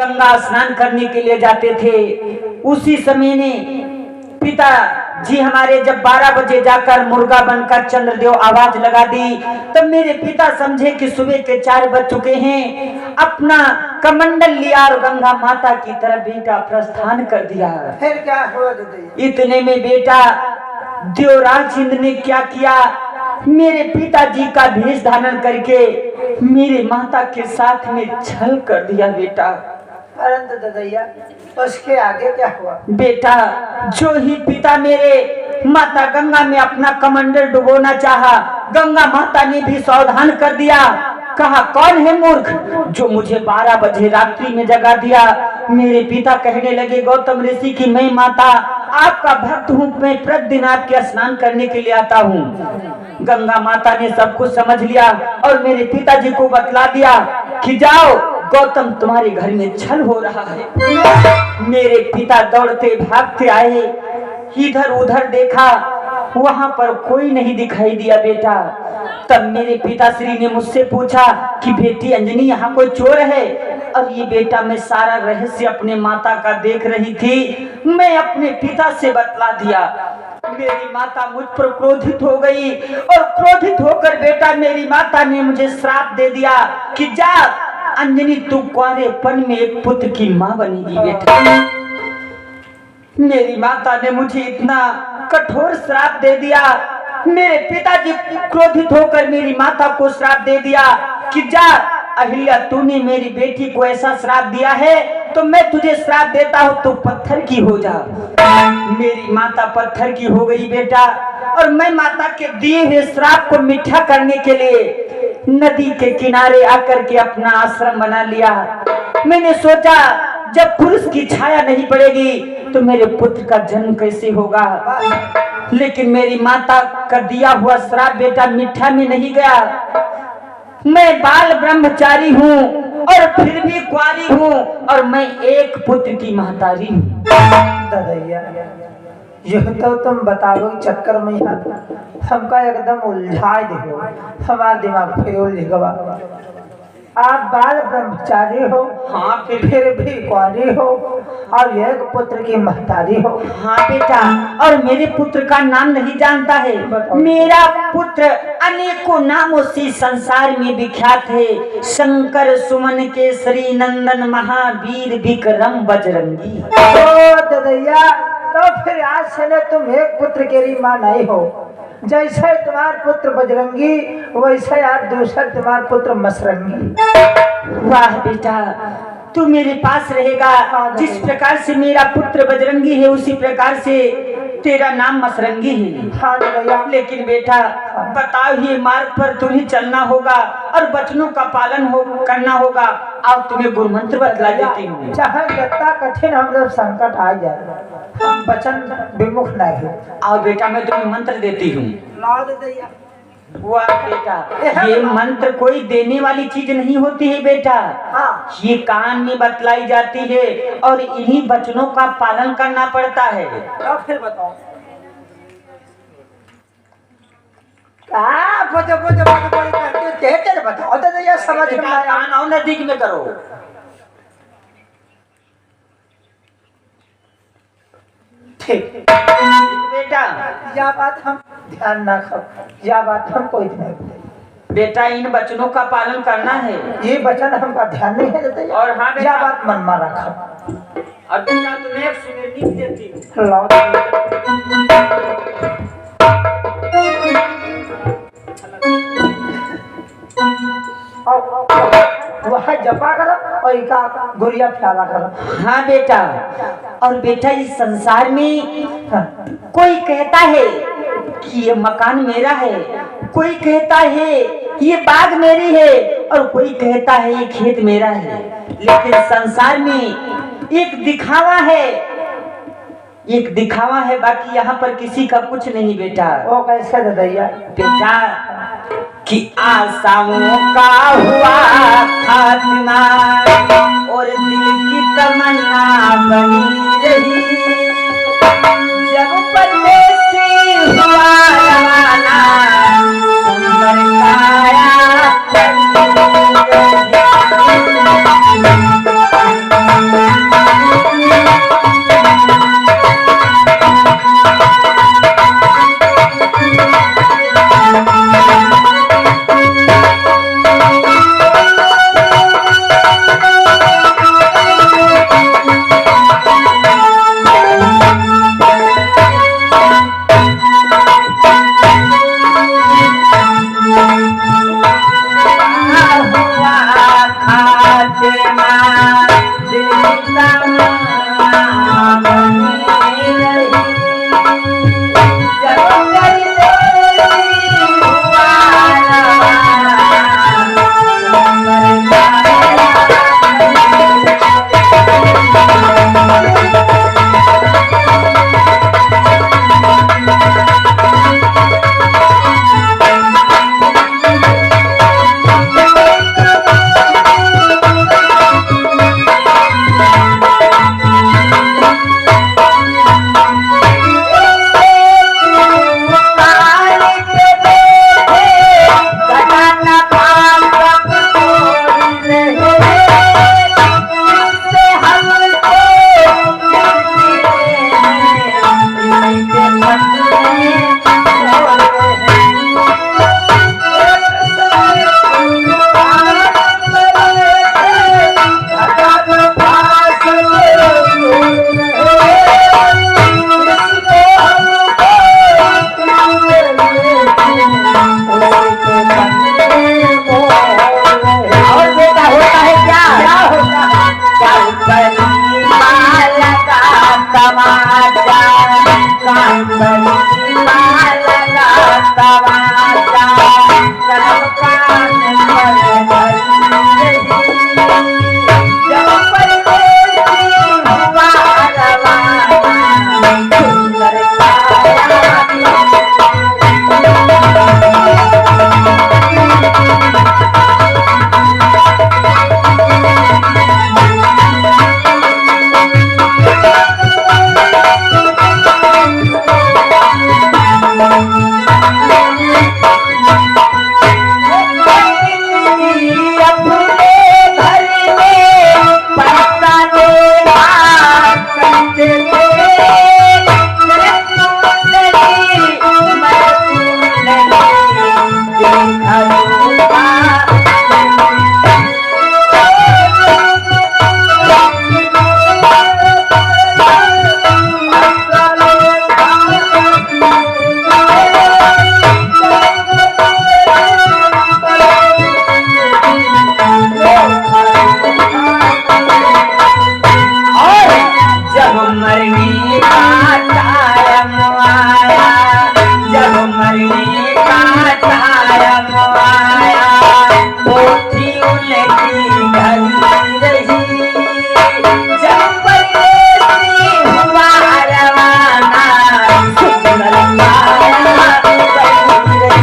गंगा स्नान करने के लिए जाते थे। उसी समय ने पिता जी हमारे जब 12 बजे जाकर मुर्गा बनकर चंद्रदेव आवाज लगा दी, तब मेरे पिता समझे कि सुबह के 4 बज चुके हैं। अपना कमंडल लिया और गंगा माता की तरफ बेटा प्रस्थान कर दिया। फिर क्या हुआ दीदी? इतने में बेटा देवराज इंद्र ने क्या किया, मेरे पिताजी का भेष धारण करके मेरे माता के साथ में छल कर दिया बेटा। परंतु ददैया उसके आगे क्या हुआ? बेटा जो ही पिता मेरे माता गंगा में अपना कमंडल डुबोना चाहा, गंगा माता ने भी सावधान कर दिया। कहा कौन है मूर्ख जो मुझे 12 बजे रात्रि में जगा दिया। मेरे पिता कहने लगे गौतम ऋषि की मैं माता आपका भक्त हूँ, मैं प्रतिदिन आपके स्नान करने के लिए आता हूँ। गंगा माता ने सब कुछ समझ लिया और मेरे पिताजी को बतला दिया कि जाओ गौतम तुम्हारे घर में छल हो रहा है। मेरे पिता दौड़ते भागते आए, इधर उधर देखा, वहां पर कोई नहीं दिखाई दिया बेटा। तब मेरे पिताश्री ने मुझसे पूछा कि बेटी अंजनी यहाँ कोई चोर है? और ये बेटा मैं सारा रहस्य अपने माता का देख रही थी, मैं अपने पिता से बतला दिया। मेरी माता मुझ पर क्रोधित हो गई और क्रोधित होकर बेटा मेरी माता ने मुझे श्राप दे दिया कि जा अंजनी तू कुंवारेपन में एक पुत्र की माँ बनेगी बेटा। मेरी माता ने मुझे इतना कठोर श्राप दे दिया। मेरे पिताजी क्रोधित होकर मेरी माता को श्राप दे दिया कि जा अहिल्या तूने मेरी बेटी को ऐसा श्राप दिया है तो मैं तुझे श्राप देता हूँ, तो पत्थर की हो जा। मेरी माता पत्थर की हो गई बेटा और मैं माता के दिए हुए श्राप को मीठा करने के लिए नदी के किनारे आकर के अपना आश्रम बना लिया। मैंने सोचा जब पुरुष की छाया नहीं पड़ेगी तो मेरे पुत्र का जन्म कैसे होगा। लेकिन मेरी माता का दिया हुआ श्राप बेटा मीठा में नहीं गया। मैं बाल ब्रह्मचारी हूँ और फिर भी कुंवारी हूँ और मैं एक पुत्र की महतारी हूँ। ददैया यह तो तुम बताओ चक्कर में हमका एकदम उलझा देखो, हमारा दिमाग फिर उलझ गवा। आप बाल ब्रह्मचारी हो, हाँ फिर भी कुंवारी हो और एक पुत्र की महतारी हो। हाँ बेटा, और मेरे पुत्र का नाम नहीं जानता है। मेरा पुत्र अनेकों नामों से संसार में विख्यात है। शंकर सुमन केसरी नंदन महावीर विक्रम बजरंगी। ओ ददैया तो फिर आज से न तुम एक पुत्र के माँ नहीं हो। जैसे तुम्हार पुत्र बजरंगी वैसे आज दूसरा तुम्हार पुत्र मसरंगी। वाह बेटा तू मेरे पास रहेगा। जिस प्रकार से मेरा पुत्र बजरंगी है उसी प्रकार से तेरा नाम मसरंगी है। हाँ ददैया लेकिन बेटा बताओ ये मार्ग पर तुम्हें चलना होगा और वचनों का पालन करना होगा। अब तुम्हें गुरु मंत्र बतला देती हूँ। चाहे जितना कठिन हम लोग संकट आ जाए हम वचन विमुख नहीं हो। आओ बेटा मैं तुम्हें मंत्र देती हूँ। वाह बेटा ये मंत्र कोई देने वाली चीज नहीं होती है बेटा। हाँ। ये कान में बतलाई जाती है और इन्हीं वचनों का पालन करना पड़ता है। तो फिर बताओ बताओ ददैया समझ में आया। कान और नजदीक में करो। ठीक बेटा यह बात हम ध्यान रखो, यह बात हम कोई नहीं। बेटा इन वचनों का पालन करना है। ये वचन हमका ध्यान नहीं है ददैया। और हाँ बेटा यह बात मन में रखो। और बेटा तुम्हें एक सुनेनी देती हूँ। लो वह जपा करो और इका गुड़िया प्याला करो। हाँ बेटा और बेटा इस संसार में कोई कहता है कि ये मकान मेरा है, कोई कहता है ये बाग मेरी है और कोई कहता है ये खेत मेरा है। लेकिन संसार में एक दिखावा है बाकी यहाँ पर किसी का कुछ नहीं बेटा। वो कैसे ददैया? बेटा कि आशाओं का हुआ खात्मा और दिल की तमन्ना बनी रही। जब परदेसी हुआ रवाना सुंदर काया बनी रही। मरने का टाइम आया, जब मरने का टाइम आया, पोथी उनकी घड़ी रही, जब परदेसी हुआ रवाना, सुंदर माया बनी रही।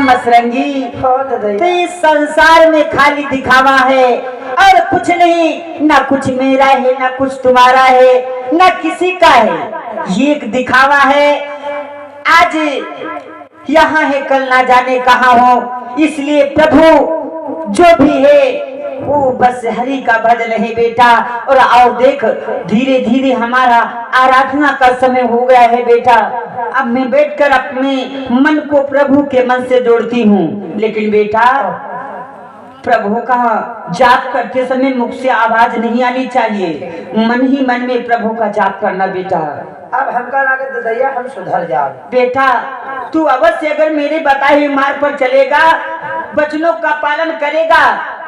मसरंगी तो इस संसार में खाली दिखावा है और कुछ नहीं, ना कुछ मेरा है ना कुछ तुम्हारा है ना किसी का है, ये एक दिखावा है। आज यहाँ है कल ना जाने कहाँ हो, इसलिए प्रभु जो भी है वो बस हरि का भजन है बेटा। और आओ देख धीरे धीरे हमारा आराधना का समय हो गया है बेटा। अब मैं बैठकर अपने मन को प्रभु के मन से जोड़ती हूँ, लेकिन बेटा प्रभु का जाप करते समय मुख से आवाज नहीं आनी चाहिए, मन ही मन में प्रभु का जाप करना बेटा। अब हमका लागत दैया हम सुधर जाओ बेटा। तू अवश्य अगर मेरे बताए हुए मार्ग पर चलेगा, वचनों का पालन करेगा,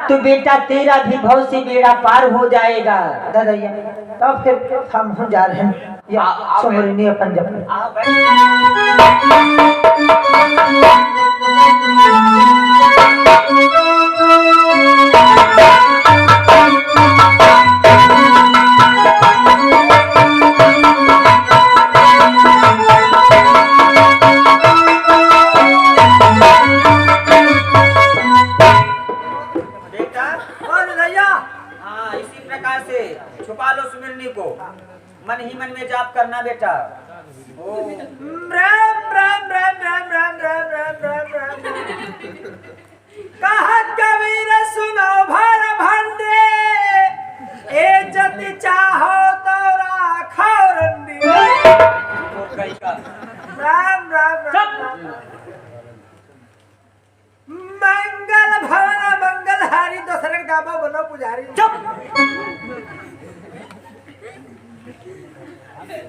तो बेटा तेरा भी भव से बेड़ा पार हो जाएगा। दादाइया तो फिर हम जा रहे हैं या सुमरनी अपन जप। छुपा लो सुमिरनी को, मन ही मन में जाप करना बेटा। राम राम राम राम राम राम राम राम राम कहत कबीर सुनो भर भंडे, ए जति चाहो तो राखो रंडी। राम राम राम मंगल भवन मंगल हारी, दूसरे गाबो बनो पुजारी।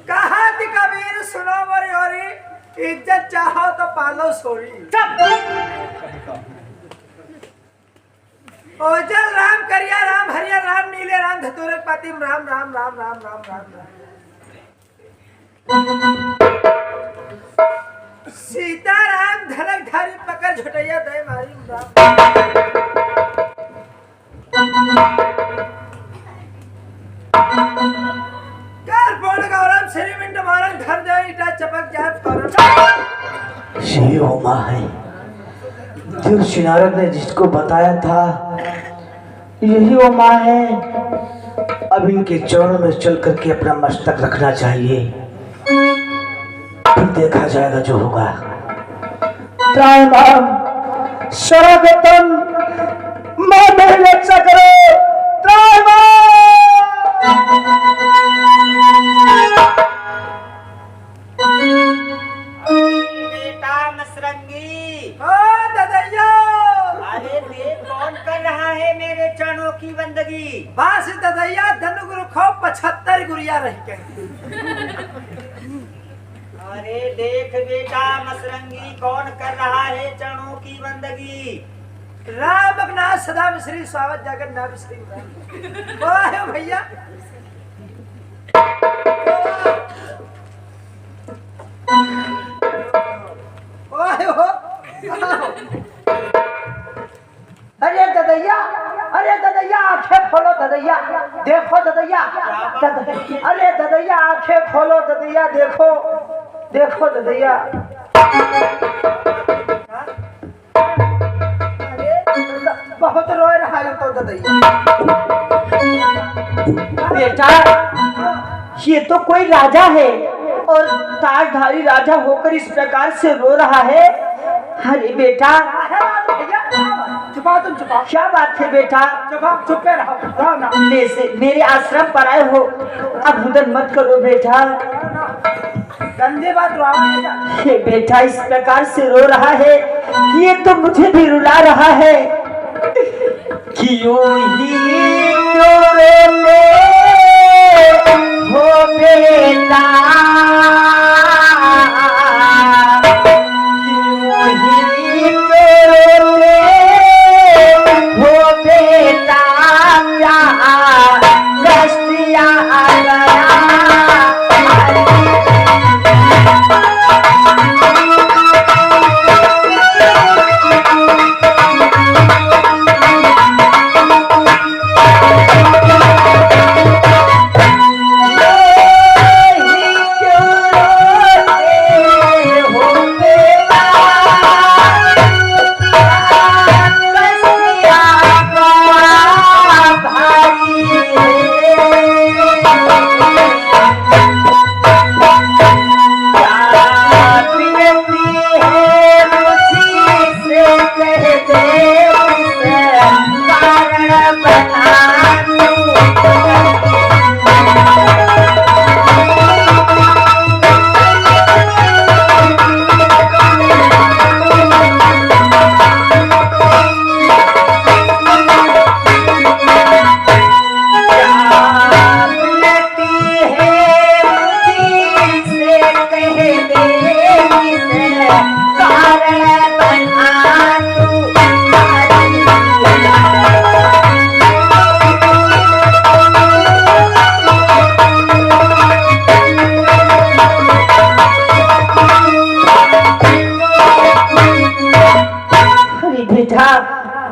कहत कबीर सुनो मोरी होरी, इज्जत चाहो तो पालो सोरी। ओजल राम करिया राम हरिया राम नीले राम धतुरे पातिम राम राम राम राम राम राम राम। सीता राम धनक धारी पकड़ झुटैया दे मारी राम। गौरव श्री मिंट मारन घर जाए इटा चपक जाए फौरन। यही वो माँ है जो नारद ने जिसको बताया था, यही वो माँ है। अब इनके चरणों में चल करके अपना मस्तक रखना चाहिए, फिर देखा जाएगा जो होगा। स्वागतम माँ रक्षा करो। मसरंगी। ओ ददैया, अरे देख कौन कर रहा है मेरे चरणों की बंदगी। बस ददैया धनु गुरु खो 75 गुड़िया रह के। अरे देख बेटा मसरंगी कौन कर रहा है चरणों की बंदगी। राम अग्नाथ सदा श्री स्वागत जगन्नाथ श्री वाह भैया। अरे ददैया, अरे ददैया आंखें खोलो ददैया, देखो ददैया। अरे ददैया आंखें खोलो ददैया, देखो देखो ददैया। बहुत रोए रहा है तो ददैया। बेटा ये तो कोई राजा है और ताजधारी राजा होकर इस प्रकार से रो रहा है। अरे बेटा छुपा, तुम छुपा। क्या बात है बेटा। चुप रहो ना। मेरे आश्रम पर आए हो, अब उधर मत करो बेटा। गंदी बात ये बेटा इस प्रकार से रो रहा है, ये तो मुझे भी रुला रहा है। क्यों ही रोते हो बेटा, क्यों ही रोते हो बेटा, क्या कष्ट आ गया।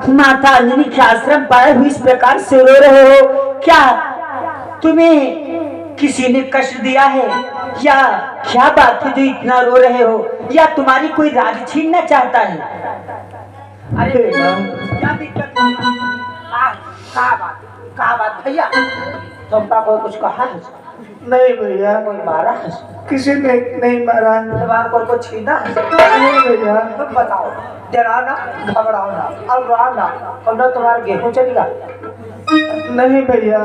माता अंजनी के आश्रम पाए हुए इस प्रकार से रो रहे हो, क्या तुम्हें किसी ने कष्ट दिया है या क्या बात है जो इतना रो रहे हो, या तुम्हारी कोई राज छीनना चाहता है। अरे क्या दिक्कत है? कहा बात भैया, तुमका कोई कुछ कहा है? नहीं भैया, कोई मारा है? किसी ने नहीं मारा। तुम्हारा कोई को छीना है? नहीं भैया। तुम बताओ, डराना घबराओ ना और रोना, और न तुम्हारा गेहूं चलेगा। नहीं भैया।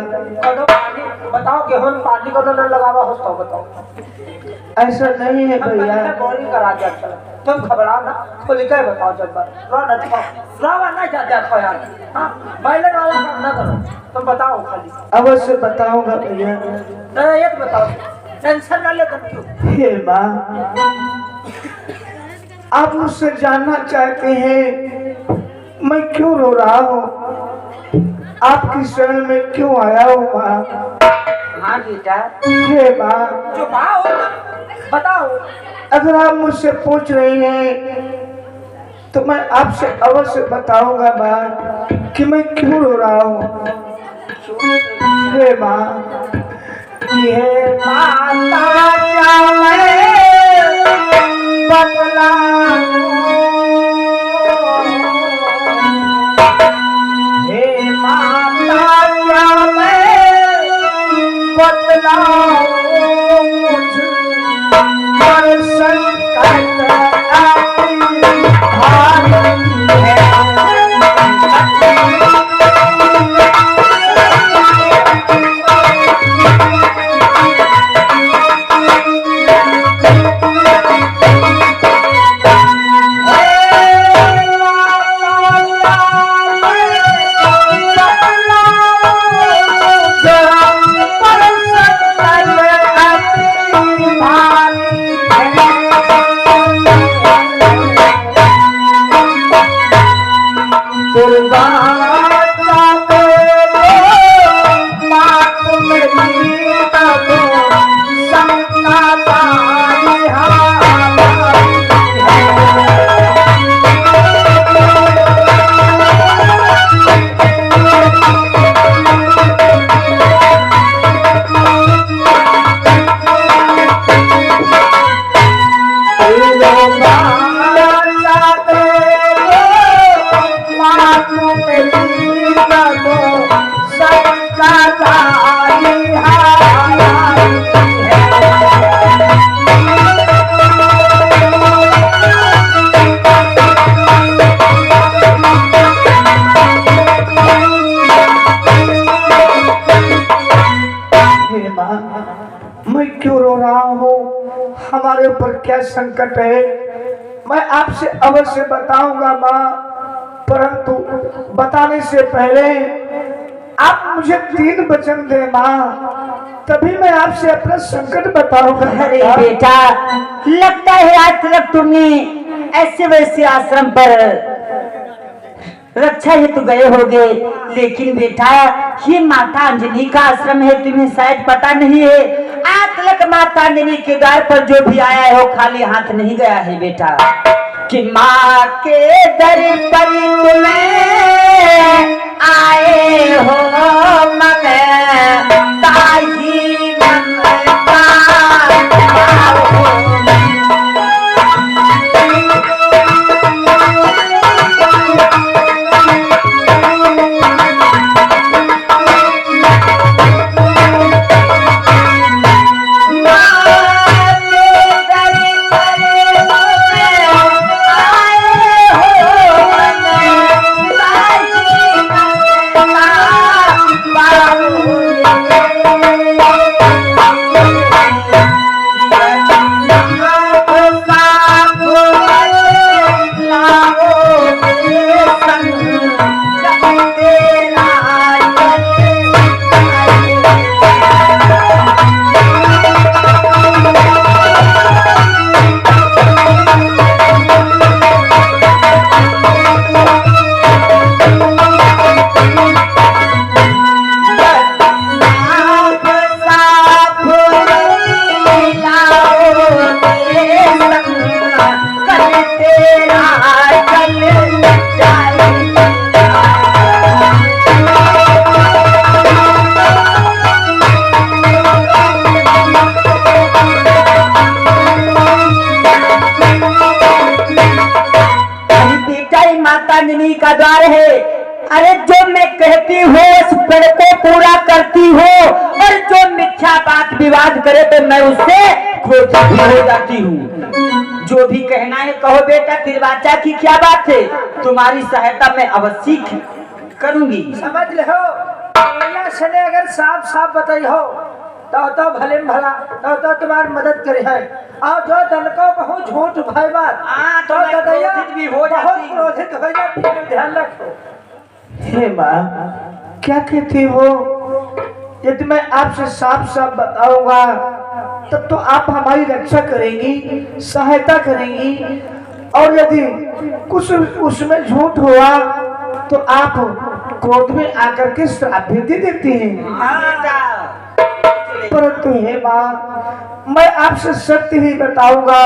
कदो पानी बताओ, गेहूं में पानी कदो न लगावा हो तो बताओ। ऐसा नहीं है भैया। बोरिंग करा दिया, चलो तुम घबराओ ना, खुल के बताओ। जब रोना रोवा ना जाते खो यार, हाँ बैलन वाला काम ना करो, तुम बताओ खाली। अवश्य बताऊंगा भैया। ये तो बताओ, टेंशन ना ले तुम क्यों। हे माँ, आप मुझसे जानना चाहते हैं मैं क्यों रो रहा हूँ, आपकी शरण में क्यों आया हूँ माँ। हाँ बेटा। हे माँ, चुप आओ, बताओ। अगर आप मुझसे पूछ रही हैं तो मैं आपसे अवश्य बताऊंगा माँ कि मैं क्यों रो रहा हूँ। हे माँ, ये माता क्या मैं बतलाऊं, हे माता क्या मैं बतलाऊं, मुझ पर संकट आती भारी है। मैं क्यों रो रहा हूँ? हमारे ऊपर क्या संकट है? मैं आपसे अवश्य बताऊंगा माँ, परंतु बताने से पहले आप मुझे 3 वचन दे माँ, तभी मैं आपसे अपना संकट बताऊंगा। अरे बेटा, लगता है आज तक तुमने ऐसे वैसे आश्रम पर रक्षा हेतु गए होगे, लेकिन बेटा ये माता अंजनी का आश्रम है, तुम्हें शायद पता नहीं है। आज तक माता अंजनी के द्वार पर जो भी आया है वो खाली हाथ नहीं गया है बेटा, कि माँ के दर पर तुम्हें आए हो ताही ममता का द्वार है। अरे जो मैं कहती हूँ उस पेड़ को पूरा करती हूँ, और जो मिथ्या बात विवाद करे तो मैं उससे क्रोधित भी हो जाती हूँ। जो भी कहना है कहो बेटा, तिरवाचा की क्या बात है, तुम्हारी सहायता मैं अवश्य करूंगी। समझ लो, से अगर साफ साफ बताई हो तो भले भला तो तुम्हारी मदद करे है, और जो धन को बहुत झूठ भाई बात तो क्रोधित भी हो जाती, क्रोधित हो जाती है, ध्यान रखो। हे माँ, क्या कहती हो? यदि मैं आपसे साफ साफ बताऊंगा तब तो आप हमारी रक्षा करेंगी, सहायता करेंगी, और यदि कुछ उसमें झूठ हुआ तो आप क्रोध में आकर के श्राप भी दे देती हैं। परंतु हे माँ, मैं आपसे सत्य ही बताऊंगा,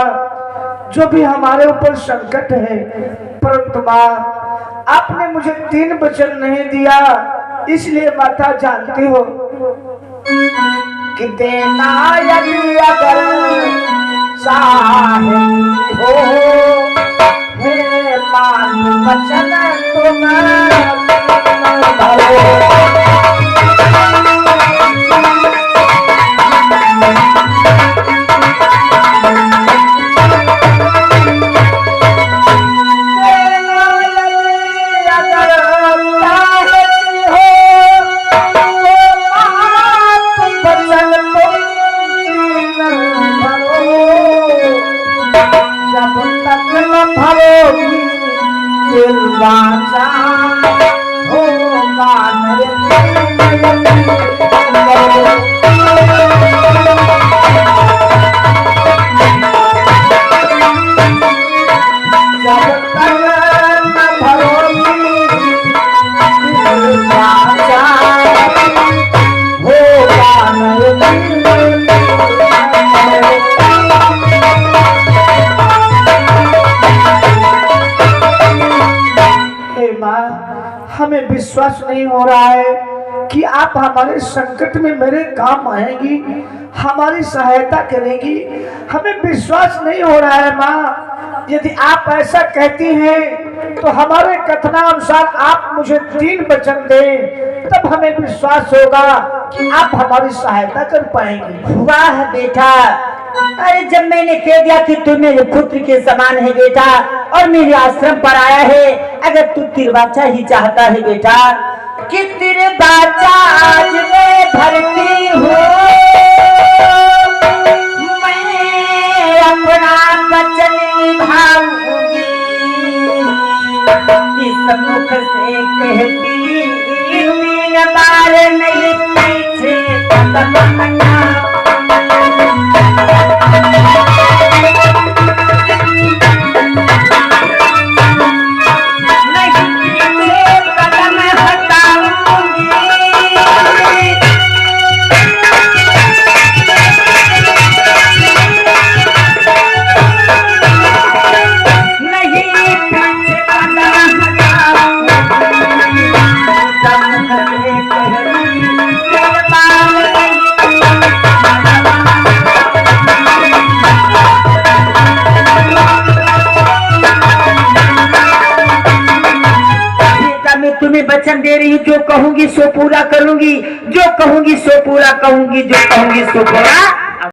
जो भी हमारे ऊपर संकट है। परंतु माँ, आपने मुझे 3 वचन नहीं दिया, इसलिए माता जानती हो कि देना यदि अगर चाहती हो, हे मान वचन तुम हमें विश्वास नहीं हो रहा है कि आप हमारे संकट में मेरे काम आएंगी, हमारी सहायता करेंगी। हमें विश्वास नहीं हो रहा है माँ। यदि आप ऐसा कहती हैं तो हमारे कथनानुसार आप मुझे 3 वचन दें, तब हमें विश्वास होगा कि आप हमारी सहायता कर पाएंगे। वाह बेटा, अरे जब मैंने कह दिया कि तू मेरे पुत्र के समान है बेटा और मेरे आश्रम पर आया है, अगर तू तिरबाचा ही चाहता है बेटा कि तिरबाचा आज मैं भरती हूँ, मैं अपना वचन निभाऊंगी, इस मुख से कहती मेरा बार नहीं पीछे कदम हटा। वचन दे रही, जो कहूंगी सो पूरा करूंगी, जो कहूंगी सो पूरा कहूंगी, जो कहूंगी सो पूरा